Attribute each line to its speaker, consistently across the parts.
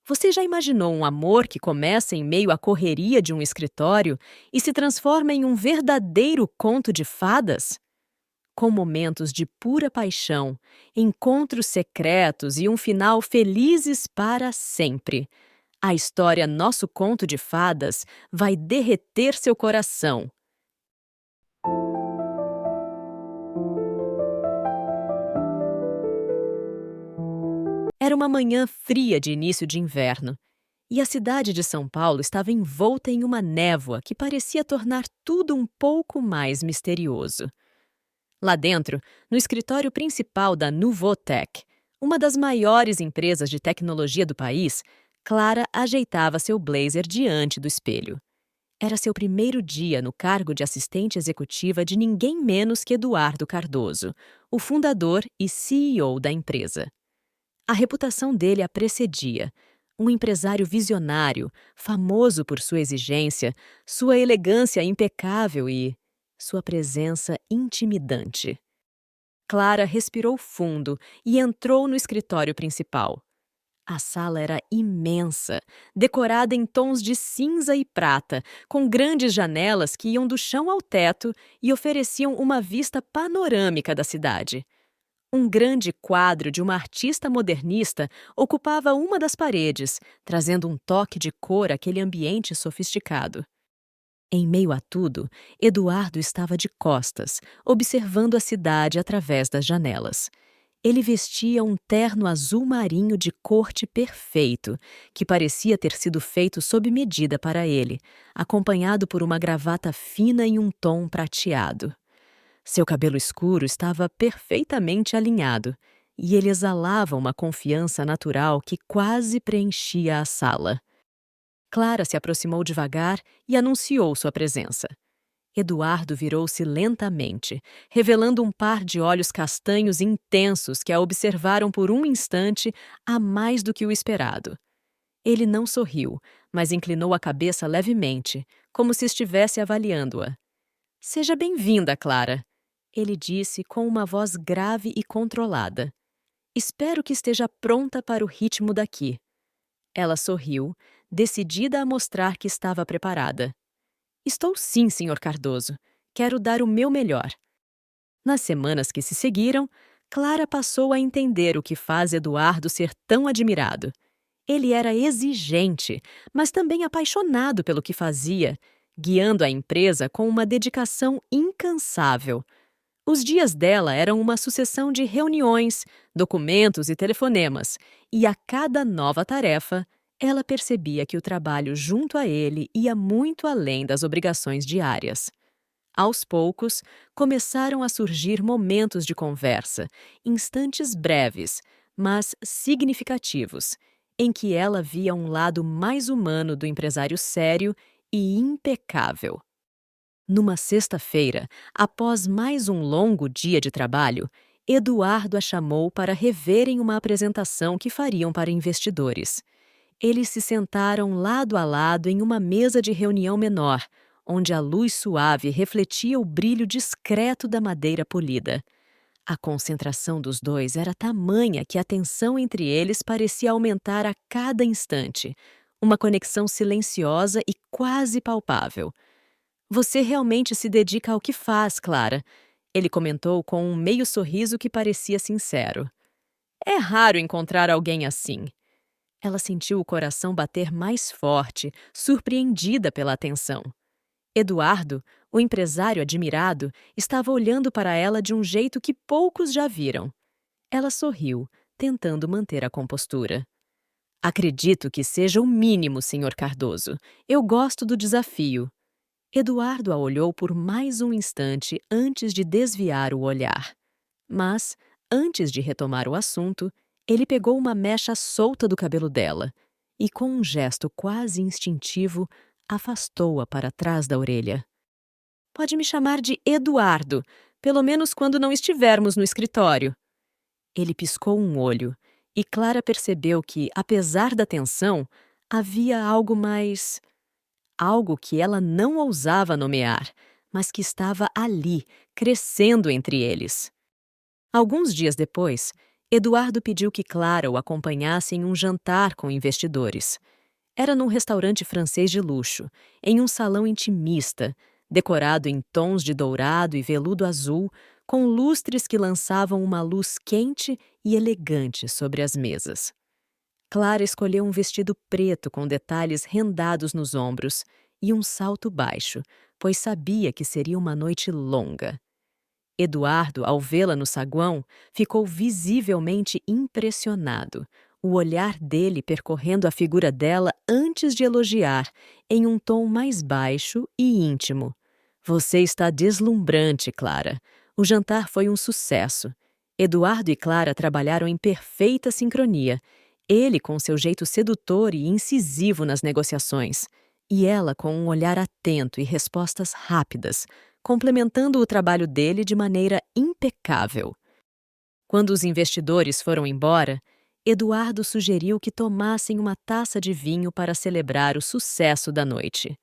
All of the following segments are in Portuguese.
Speaker 1: Você já imaginou um amor que começa em meio à correria de um escritório e se transforma em um verdadeiro conto de fadas? Com momentos de pura paixão, encontros secretos e um final felizes para sempre. A história Nosso Conto de Fadas vai derreter seu coração. Era uma manhã fria de início de inverno, e a cidade de São Paulo estava envolta em uma névoa que parecia tornar tudo um pouco mais misterioso. Lá dentro, no escritório principal da Nuvotech, uma das maiores empresas de tecnologia do país, Clara ajeitava seu blazer diante do espelho. Era seu primeiro dia no cargo de assistente executiva de ninguém menos que Eduardo Cardoso, o fundador e CEO da empresa. A reputação dele a precedia. Um empresário visionário, famoso por sua exigência, sua elegância impecável e sua presença intimidante. Clara respirou fundo e entrou no escritório principal. A sala era imensa, decorada em tons de cinza e prata, com grandes janelas que iam do chão ao teto e ofereciam uma vista panorâmica da cidade. Um grande quadro de uma artista modernista ocupava uma das paredes, trazendo um toque de cor àquele ambiente sofisticado. Em meio a tudo, Eduardo estava de costas, observando a cidade através das janelas. Ele vestia um terno azul marinho de corte perfeito, que parecia ter sido feito sob medida para ele, acompanhado por uma gravata fina em um tom prateado. Seu cabelo escuro estava perfeitamente alinhado, e ele exalava uma confiança natural que quase preenchia a sala. Clara se aproximou devagar e anunciou sua presença. Eduardo virou-se lentamente, revelando um par de olhos castanhos intensos que a observaram por um instante a mais do que o esperado. Ele não sorriu, mas inclinou a cabeça levemente, como se estivesse avaliando-a. "Seja bem-vinda, Clara", ele disse com uma voz grave e controlada. "Espero que esteja pronta para o ritmo daqui." Ela sorriu, decidida a mostrar que estava preparada. "Estou sim, Sr. Cardoso. Quero dar o meu melhor." Nas semanas que se seguiram, Clara passou a entender o que faz Eduardo ser tão admirado. Ele era exigente, mas também apaixonado pelo que fazia, guiando a empresa com uma dedicação incansável. Os dias dela eram uma sucessão de reuniões, documentos e telefonemas, e a cada nova tarefa, ela percebia que o trabalho junto a ele ia muito além das obrigações diárias. Aos poucos, começaram a surgir momentos de conversa, instantes breves, mas significativos, em que ela via um lado mais humano do empresário sério e impecável. Numa sexta-feira, após mais um longo dia de trabalho, Eduardo a chamou para reverem uma apresentação que fariam para investidores. Eles se sentaram lado a lado em uma mesa de reunião menor, onde a luz suave refletia o brilho discreto da madeira polida. A concentração dos dois era tamanha que a tensão entre eles parecia aumentar a cada instante, uma conexão silenciosa e quase palpável. "Você realmente se dedica ao que faz, Clara", ele comentou com um meio sorriso que parecia sincero. "É raro encontrar alguém assim." Ela sentiu o coração bater mais forte, surpreendida pela atenção. Eduardo, o empresário admirado, estava olhando para ela de um jeito que poucos já viram. Ela sorriu, tentando manter a compostura. "Acredito que seja o mínimo, Sr. Cardoso. Eu gosto do desafio." Eduardo a olhou por mais um instante antes de desviar o olhar. Mas, antes de retomar o assunto, ele pegou uma mecha solta do cabelo dela e, com um gesto quase instintivo, afastou-a para trás da orelha. "Pode me chamar de Eduardo, pelo menos quando não estivermos no escritório." Ele piscou um olho e Clara percebeu que, apesar da tensão, havia algo mais... algo que ela não ousava nomear, mas que estava ali, crescendo entre eles. Alguns dias depois, Eduardo pediu que Clara o acompanhasse em um jantar com investidores. Era num restaurante francês de luxo, em um salão intimista, decorado em tons de dourado e veludo azul, com lustres que lançavam uma luz quente e elegante sobre as mesas. Clara escolheu um vestido preto com detalhes rendados nos ombros e um salto baixo, pois sabia que seria uma noite longa. Eduardo, ao vê-la no saguão, ficou visivelmente impressionado, o olhar dele percorrendo a figura dela antes de elogiar, em um tom mais baixo e íntimo. Você está deslumbrante, Clara. O jantar foi um sucesso. Eduardo e Clara trabalharam em perfeita sincronia, ele com seu jeito sedutor e incisivo nas negociações, e ela com um olhar atento e respostas rápidas, complementando o trabalho dele de maneira impecável. Quando os investidores foram embora, Eduardo sugeriu que tomassem uma taça de vinho para celebrar o sucesso da noite.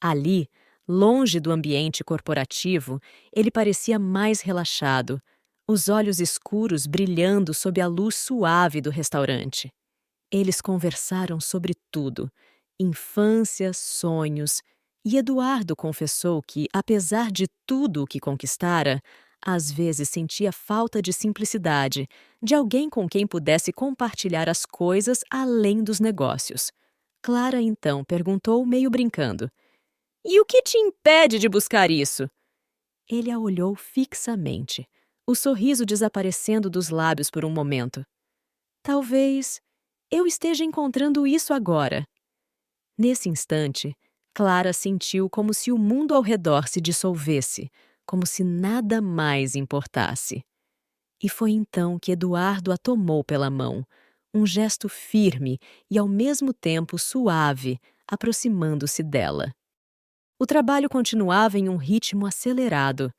Speaker 1: Ali, longe do ambiente corporativo, ele parecia mais relaxado, os olhos escuros brilhando sob a luz suave do restaurante. Eles conversaram sobre tudo: infância, sonhos, e Eduardo confessou que, apesar de tudo o que conquistara, às vezes sentia falta de simplicidade, de alguém com quem pudesse compartilhar as coisas além dos negócios. Clara então perguntou, meio brincando: E o que te impede de buscar isso? Ele a olhou fixamente, o sorriso desaparecendo dos lábios por um momento. Talvez eu esteja encontrando isso agora. Nesse instante, Clara sentiu como se o mundo ao redor se dissolvesse, como se nada mais importasse. E foi então que Eduardo a tomou pela mão, um gesto firme e ao mesmo tempo suave, aproximando-se dela. O trabalho continuava em um ritmo acelerado,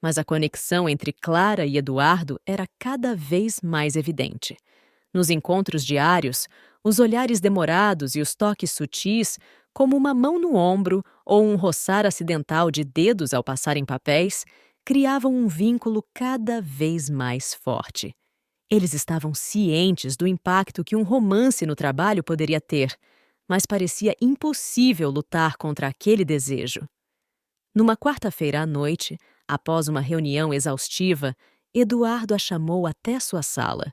Speaker 1: mas a conexão entre Clara e Eduardo era cada vez mais evidente. Nos encontros diários, os olhares demorados e os toques sutis, como uma mão no ombro ou um roçar acidental de dedos ao passar em papéis, criavam um vínculo cada vez mais forte. Eles estavam cientes do impacto que um romance no trabalho poderia ter, mas parecia impossível lutar contra aquele desejo. Numa quarta-feira à noite, após uma reunião exaustiva, Eduardo a chamou até sua sala.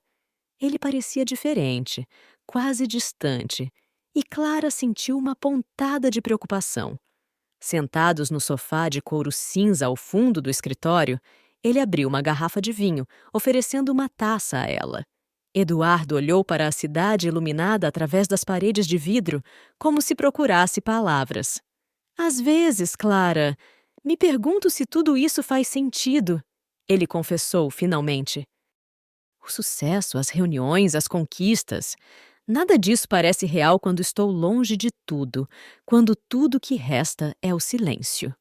Speaker 1: Ele parecia diferente, quase distante, e Clara sentiu uma pontada de preocupação. Sentados no sofá de couro cinza ao fundo do escritório, ele abriu uma garrafa de vinho, oferecendo uma taça a ela. Eduardo olhou para a cidade iluminada através das paredes de vidro, como se procurasse palavras. Às vezes, Clara, me pergunto se tudo isso faz sentido, ele confessou finalmente. O sucesso, as reuniões, as conquistas. Nada disso parece real quando estou longe de tudo, quando tudo que resta é o silêncio.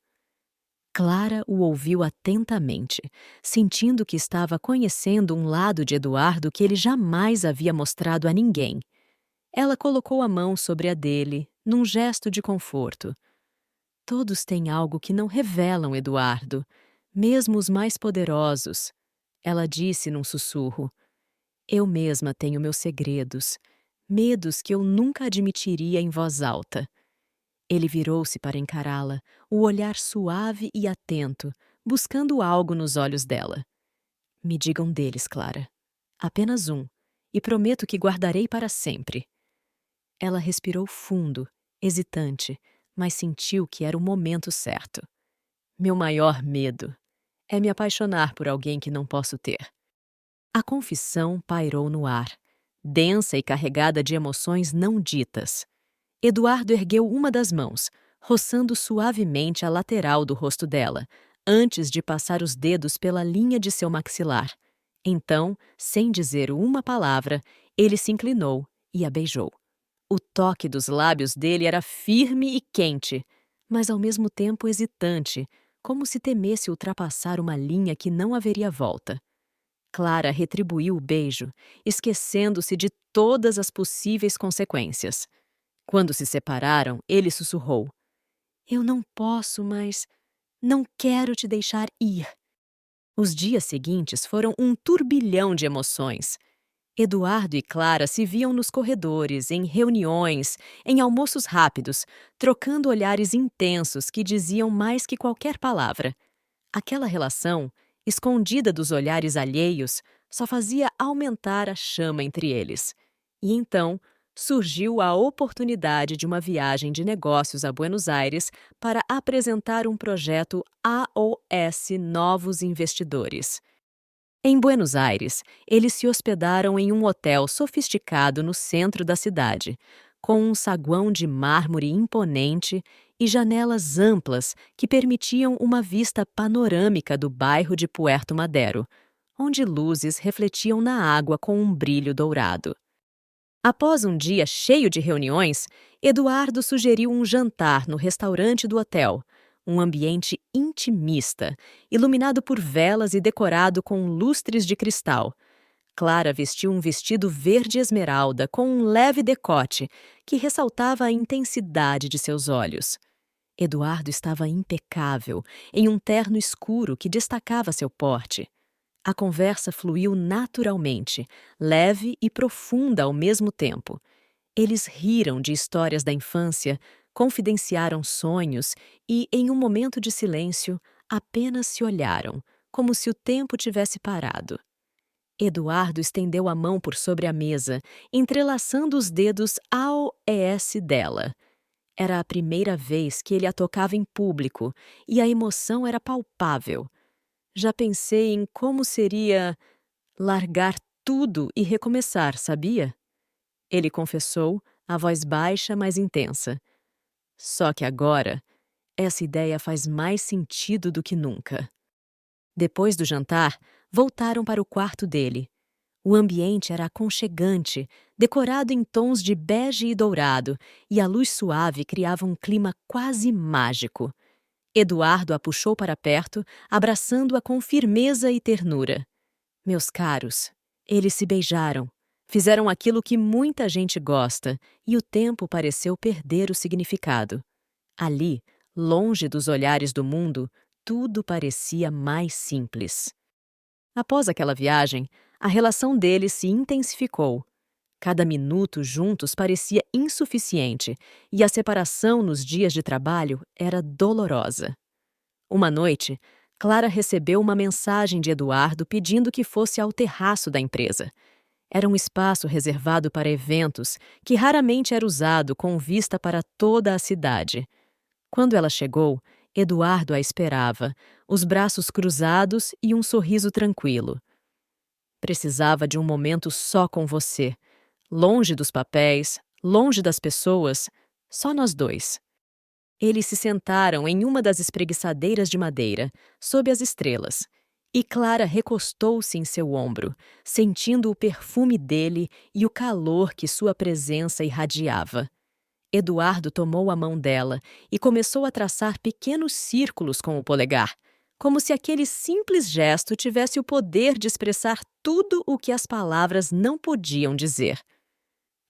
Speaker 1: Clara o ouviu atentamente, sentindo que estava conhecendo um lado de Eduardo que ele jamais havia mostrado a ninguém. Ela colocou a mão sobre a dele, num gesto de conforto. Todos têm algo que não revelam, Eduardo, mesmo os mais poderosos, ela disse num sussurro. Eu mesma tenho meus segredos, medos que eu nunca admitiria em voz alta. Ele virou-se para encará-la, o olhar suave e atento, buscando algo nos olhos dela. Me diga um deles, Clara. Apenas um, e prometo que guardarei para sempre. Ela respirou fundo, hesitante, mas sentiu que era o momento certo. Meu maior medo é me apaixonar por alguém que não posso ter. A confissão pairou no ar, densa e carregada de emoções não ditas. Eduardo ergueu uma das mãos, roçando suavemente a lateral do rosto dela, antes de passar os dedos pela linha de seu maxilar. Então, sem dizer uma palavra, ele se inclinou e a beijou. O toque dos lábios dele era firme e quente, mas ao mesmo tempo hesitante, como se temesse ultrapassar uma linha que não haveria volta. Clara retribuiu o beijo, esquecendo-se de todas as possíveis consequências. Quando se separaram, ele sussurrou: Eu não posso, mas não quero te deixar ir. Os dias seguintes foram um turbilhão de emoções. Eduardo e Clara se viam nos corredores, em reuniões, em almoços rápidos, trocando olhares intensos que diziam mais que qualquer palavra. Aquela relação, escondida dos olhares alheios, só fazia aumentar a chama entre eles. E então surgiu a oportunidade de uma viagem de negócios a Buenos Aires para apresentar um projeto AOS Novos Investidores. Em Buenos Aires, eles se hospedaram em um hotel sofisticado no centro da cidade, com um saguão de mármore imponente e janelas amplas que permitiam uma vista panorâmica do bairro de Puerto Madero, onde luzes refletiam na água com um brilho dourado. Após um dia cheio de reuniões, Eduardo sugeriu um jantar no restaurante do hotel, um ambiente intimista, iluminado por velas e decorado com lustres de cristal. Clara vestiu um vestido verde esmeralda com um leve decote que ressaltava a intensidade de seus olhos. Eduardo estava impecável, em um terno escuro que destacava seu porte. A conversa fluiu naturalmente, leve e profunda ao mesmo tempo. Eles riram de histórias da infância, confidenciaram sonhos e, em um momento de silêncio, apenas se olharam, como se o tempo tivesse parado. Eduardo estendeu a mão por sobre a mesa, entrelaçando os dedos ao ES dela. Era a primeira vez que ele a tocava em público e a emoção era palpável. Já pensei em como seria largar tudo e recomeçar, sabia? Ele confessou, a voz baixa, mas intensa. Só que agora, essa ideia faz mais sentido do que nunca. Depois do jantar, voltaram para o quarto dele. O ambiente era aconchegante, decorado em tons de bege e dourado, e a luz suave criava um clima quase mágico. Eduardo a puxou para perto, abraçando-a com firmeza e ternura. Meus caros, eles se beijaram. Fizeram aquilo que muita gente gosta, e o tempo pareceu perder o significado. Ali, longe dos olhares do mundo, tudo parecia mais simples. Após aquela viagem, a relação deles se intensificou. Cada minuto juntos parecia insuficiente e a separação nos dias de trabalho era dolorosa. Uma noite, Clara recebeu uma mensagem de Eduardo pedindo que fosse ao terraço da empresa. Era um espaço reservado para eventos que raramente era usado com vista para toda a cidade. Quando ela chegou, Eduardo a esperava, os braços cruzados e um sorriso tranquilo. Precisava de um momento só com você, longe dos papéis, longe das pessoas, só nós dois. Eles se sentaram em uma das espreguiçadeiras de madeira, sob as estrelas, e Clara recostou-se em seu ombro, sentindo o perfume dele e o calor que sua presença irradiava. Eduardo tomou a mão dela e começou a traçar pequenos círculos com o polegar, como se aquele simples gesto tivesse o poder de expressar tudo o que as palavras não podiam dizer.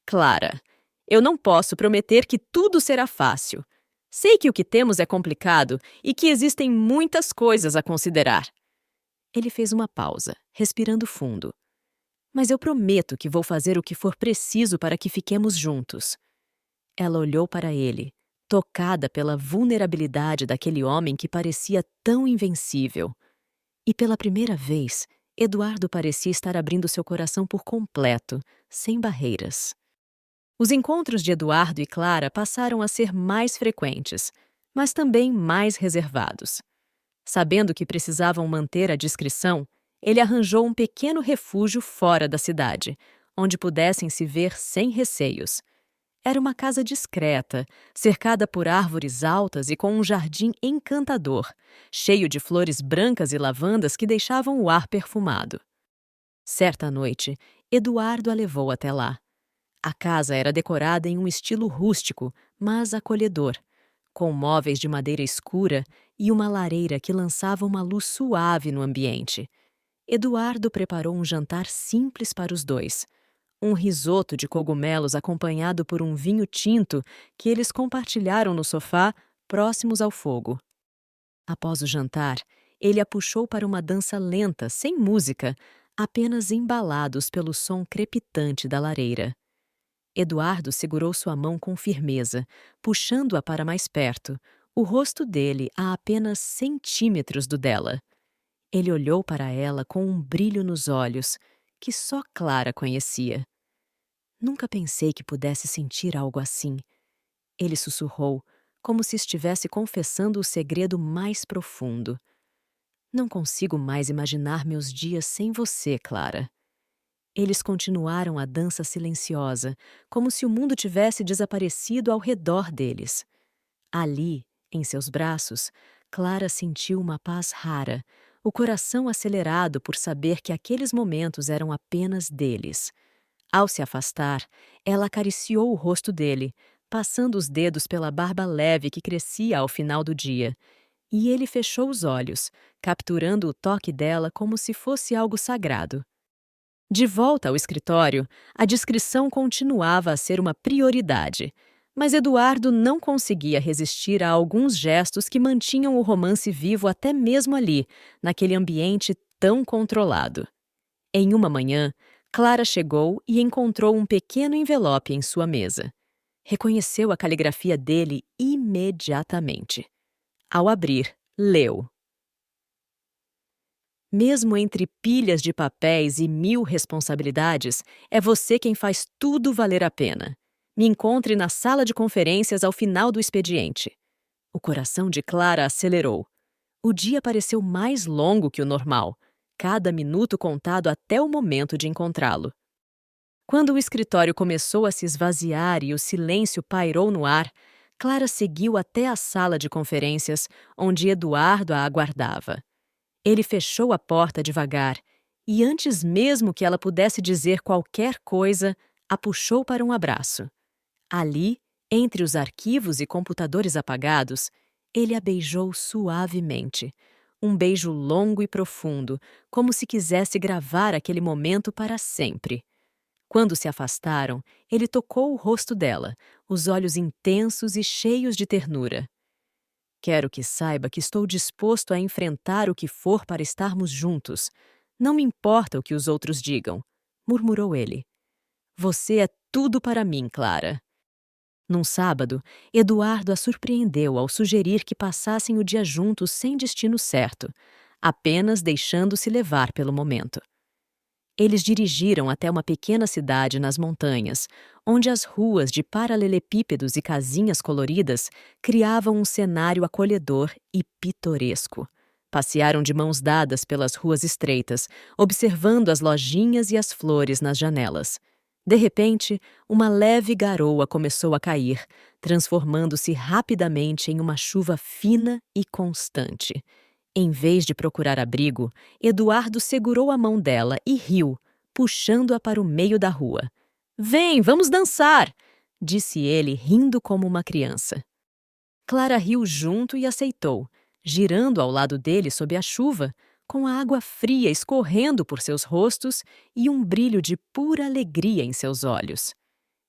Speaker 1: Clara, eu não posso prometer que tudo será fácil. Sei que o que temos é complicado e que existem muitas coisas a considerar. Ele fez uma pausa, respirando fundo. Mas eu prometo que vou fazer o que for preciso para que fiquemos juntos. Ela olhou para ele, tocada pela vulnerabilidade daquele homem que parecia tão invencível. E pela primeira vez, Eduardo parecia estar abrindo seu coração por completo, sem barreiras. Os encontros de Eduardo e Clara passaram a ser mais frequentes, mas também mais reservados. Sabendo que precisavam manter a discrição, ele arranjou um pequeno refúgio fora da cidade, onde pudessem se ver sem receios. Era uma casa discreta, cercada por árvores altas e com um jardim encantador, cheio de flores brancas e lavandas que deixavam o ar perfumado. Certa noite, Eduardo a levou até lá. A casa era decorada em um estilo rústico, mas acolhedor, com móveis de madeira escura e uma lareira que lançava uma luz suave no ambiente. Eduardo preparou um jantar simples para os dois. Um risoto de cogumelos acompanhado por um vinho tinto que eles compartilharam no sofá, próximos ao fogo. Após o jantar, ele a puxou para uma dança lenta, sem música, apenas embalados pelo som crepitante da lareira. Eduardo segurou sua mão com firmeza, puxando-a para mais perto, o rosto dele a apenas centímetros do dela. Ele olhou para ela com um brilho nos olhos que só Clara conhecia. Nunca pensei que pudesse sentir algo assim. Ele sussurrou, como se estivesse confessando o segredo mais profundo. Não consigo mais imaginar meus dias sem você, Clara. Eles continuaram a dança silenciosa, como se o mundo tivesse desaparecido ao redor deles. Ali, em seus braços, Clara sentiu uma paz rara, o coração acelerado por saber que aqueles momentos eram apenas deles. Ao se afastar, ela acariciou o rosto dele, passando os dedos pela barba leve que crescia ao final do dia. E ele fechou os olhos, capturando o toque dela como se fosse algo sagrado. De volta ao escritório, a discrição continuava a ser uma prioridade, mas Eduardo não conseguia resistir a alguns gestos que mantinham o romance vivo até mesmo ali, naquele ambiente tão controlado. Em uma manhã, Clara chegou e encontrou um pequeno envelope em sua mesa. Reconheceu a caligrafia dele imediatamente. Ao abrir, leu: Mesmo entre pilhas de papéis e 1000 responsabilidades, é você quem faz tudo valer a pena. Me encontre na sala de conferências ao final do expediente. O coração de Clara acelerou. O dia pareceu mais longo que o normal, cada minuto contado até o momento de encontrá-lo. Quando o escritório começou a se esvaziar e o silêncio pairou no ar, Clara seguiu até a sala de conferências, onde Eduardo a aguardava. Ele fechou a porta devagar e, antes mesmo que ela pudesse dizer qualquer coisa, a puxou para um abraço. Ali, entre os arquivos e computadores apagados, ele a beijou suavemente. Um beijo longo e profundo, como se quisesse gravar aquele momento para sempre. Quando se afastaram, ele tocou o rosto dela, os olhos intensos e cheios de ternura. Quero que saiba que estou disposto a enfrentar o que for para estarmos juntos. Não me importa o que os outros digam, murmurou ele. Você é tudo para mim, Clara. Num sábado, Eduardo a surpreendeu ao sugerir que passassem o dia juntos sem destino certo, apenas deixando-se levar pelo momento. Eles dirigiram até uma pequena cidade nas montanhas, onde as ruas de paralelepípedos e casinhas coloridas criavam um cenário acolhedor e pitoresco. Passearam de mãos dadas pelas ruas estreitas, observando as lojinhas e as flores nas janelas. De repente, uma leve garoa começou a cair, transformando-se rapidamente em uma chuva fina e constante. Em vez de procurar abrigo, Eduardo segurou a mão dela e riu, puxando-a para o meio da rua. Vem, vamos dançar! Disse ele, rindo como uma criança. Clara riu junto e aceitou, girando ao lado dele sob a chuva, com a água fria escorrendo por seus rostos e um brilho de pura alegria em seus olhos.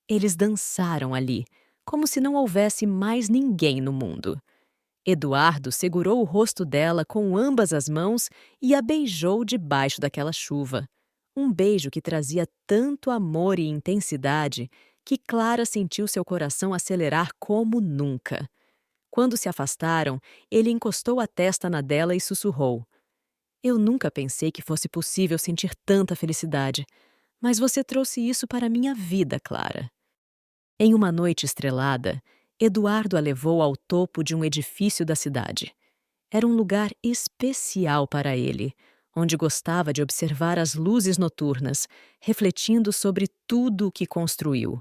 Speaker 1: Eles dançaram ali, como se não houvesse mais ninguém no mundo. Eduardo segurou o rosto dela com ambas as mãos e a beijou debaixo daquela chuva. Um beijo que trazia tanto amor e intensidade que Clara sentiu seu coração acelerar como nunca. Quando se afastaram, ele encostou a testa na dela e sussurrou: Eu nunca pensei que fosse possível sentir tanta felicidade, mas você trouxe isso para a minha vida, Clara. Em uma noite estrelada, Eduardo a levou ao topo de um edifício da cidade. Era um lugar especial para ele, onde gostava de observar as luzes noturnas, refletindo sobre tudo o que construiu.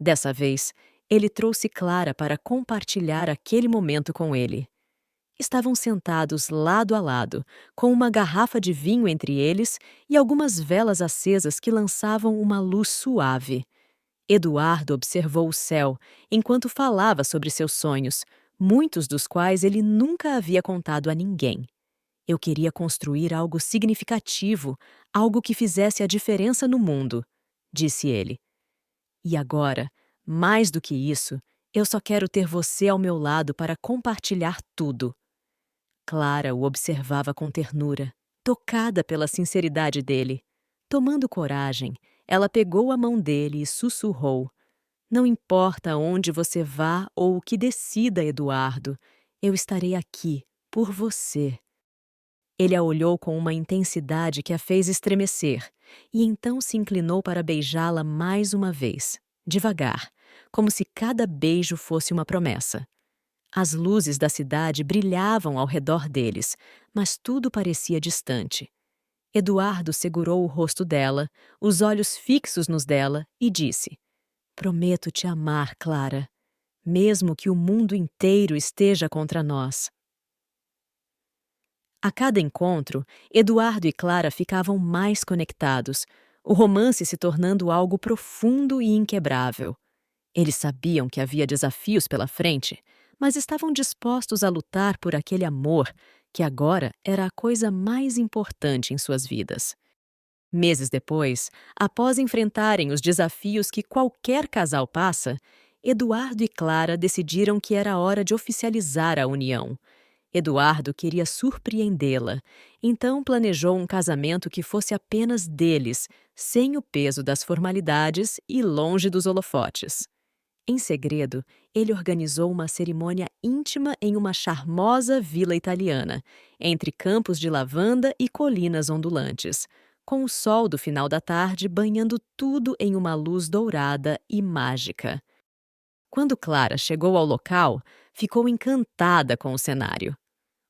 Speaker 1: Dessa vez, ele trouxe Clara para compartilhar aquele momento com ele. Estavam sentados lado a lado, com uma garrafa de vinho entre eles e algumas velas acesas que lançavam uma luz suave. Eduardo observou o céu enquanto falava sobre seus sonhos, muitos dos quais ele nunca havia contado a ninguém. Eu queria construir algo significativo, algo que fizesse a diferença no mundo, disse ele. E agora, mais do que isso, eu só quero ter você ao meu lado para compartilhar tudo. Clara o observava com ternura, tocada pela sinceridade dele. Tomando coragem, ela pegou a mão dele e sussurrou: "Não importa onde você vá ou o que decida, Eduardo, eu estarei aqui, por você." Ele a olhou com uma intensidade que a fez estremecer, e então se inclinou para beijá-la mais uma vez, devagar, como se cada beijo fosse uma promessa. As luzes da cidade brilhavam ao redor deles, mas tudo parecia distante. Eduardo segurou o rosto dela, os olhos fixos nos dela, e disse: "Prometo te amar, Clara, mesmo que o mundo inteiro esteja contra nós." A cada encontro, Eduardo e Clara ficavam mais conectados, o romance se tornando algo profundo e inquebrável. Eles sabiam que havia desafios pela frente, mas estavam dispostos a lutar por aquele amor que agora era a coisa mais importante em suas vidas. Meses depois, após enfrentarem os desafios que qualquer casal passa, Eduardo e Clara decidiram que era hora de oficializar a união. Eduardo queria surpreendê-la, então planejou um casamento que fosse apenas deles, sem o peso das formalidades e longe dos holofotes. Em segredo, ele organizou uma cerimônia íntima em uma charmosa vila italiana, entre campos de lavanda e colinas ondulantes, com o sol do final da tarde banhando tudo em uma luz dourada e mágica. Quando Clara chegou ao local, ficou encantada com o cenário.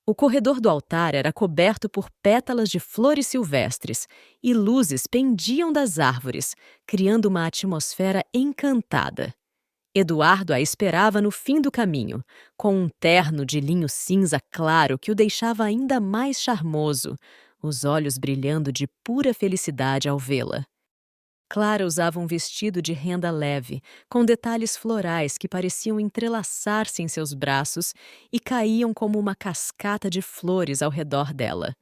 Speaker 1: O corredor do altar era coberto por pétalas de flores silvestres e luzes pendiam das árvores, criando uma atmosfera encantada. Eduardo a esperava no fim do caminho, com um terno de linho cinza claro que o deixava ainda mais charmoso, os olhos brilhando de pura felicidade ao vê-la. Clara usava um vestido de renda leve, com detalhes florais que pareciam entrelaçar-se em seus braços e caíam como uma cascata de flores ao redor dela.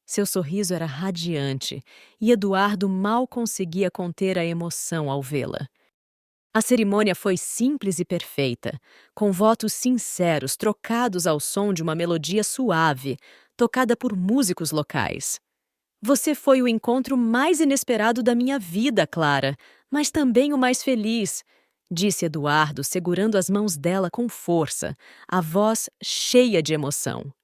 Speaker 1: Seu sorriso era radiante e Eduardo mal conseguia conter a emoção ao vê-la. A cerimônia foi simples e perfeita, com votos sinceros trocados ao som de uma melodia suave, tocada por músicos locais. "Você foi o encontro mais inesperado da minha vida, Clara, mas também o mais feliz", disse Eduardo, segurando as mãos dela com força, a voz cheia de emoção.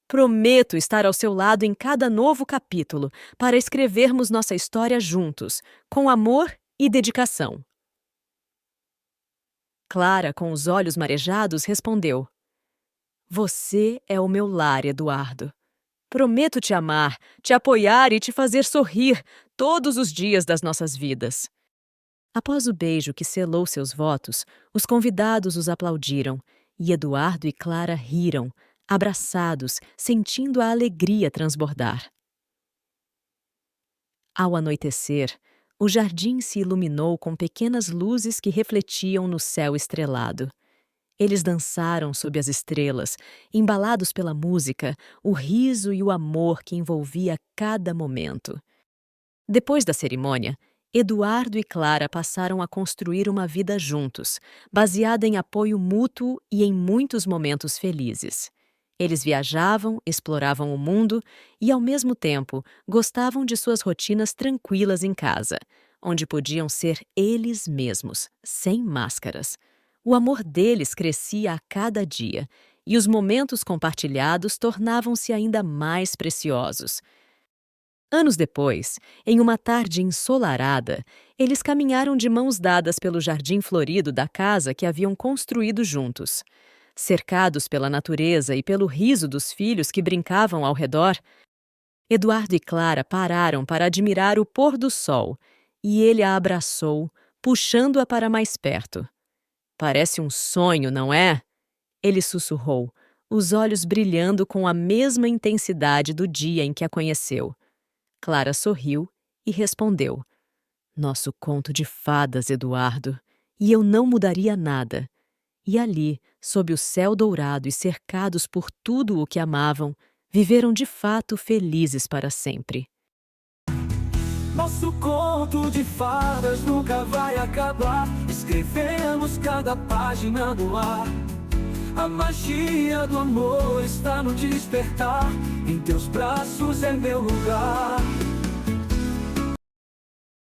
Speaker 1: "Prometo estar ao seu lado em cada novo capítulo, para escrevermos nossa história juntos, com amor e dedicação." Clara, com os olhos marejados, respondeu: "Você é o meu lar, Eduardo. Prometo te amar, te apoiar e te fazer sorrir todos os dias das nossas vidas." Após o beijo que selou seus votos, os convidados os aplaudiram e Eduardo e Clara riram, abraçados, sentindo a alegria transbordar. Ao anoitecer, o jardim se iluminou com pequenas luzes que refletiam no céu estrelado. Eles dançaram sob as estrelas, embalados pela música, o riso e o amor que envolvia cada momento. Depois da cerimônia, Eduardo e Clara passaram a construir uma vida juntos, baseada em apoio mútuo e em muitos momentos felizes. Eles viajavam, exploravam o mundo e, ao mesmo tempo, gostavam de suas rotinas tranquilas em casa, onde podiam ser eles mesmos, sem máscaras. O amor deles crescia a cada dia e os momentos compartilhados tornavam-se ainda mais preciosos. Anos depois, em uma tarde ensolarada, eles caminharam de mãos dadas pelo jardim florido da casa que haviam construído juntos. Cercados pela natureza e pelo riso dos filhos que brincavam ao redor, Eduardo e Clara pararam para admirar o pôr do sol e ele a abraçou, puxando-a para mais perto. "Parece um sonho, não é?" Ele sussurrou, os olhos brilhando com a mesma intensidade do dia em que a conheceu. Clara sorriu e respondeu: "Nosso conto de fadas, Eduardo, e eu não mudaria nada." E ali, sob o céu dourado e cercados por tudo o que amavam, viveram de fato felizes para sempre.
Speaker 2: Nosso conto de fadas nunca vai acabar. Escrevemos cada página no ar. A magia do amor está no despertar. Em teus braços é meu lugar.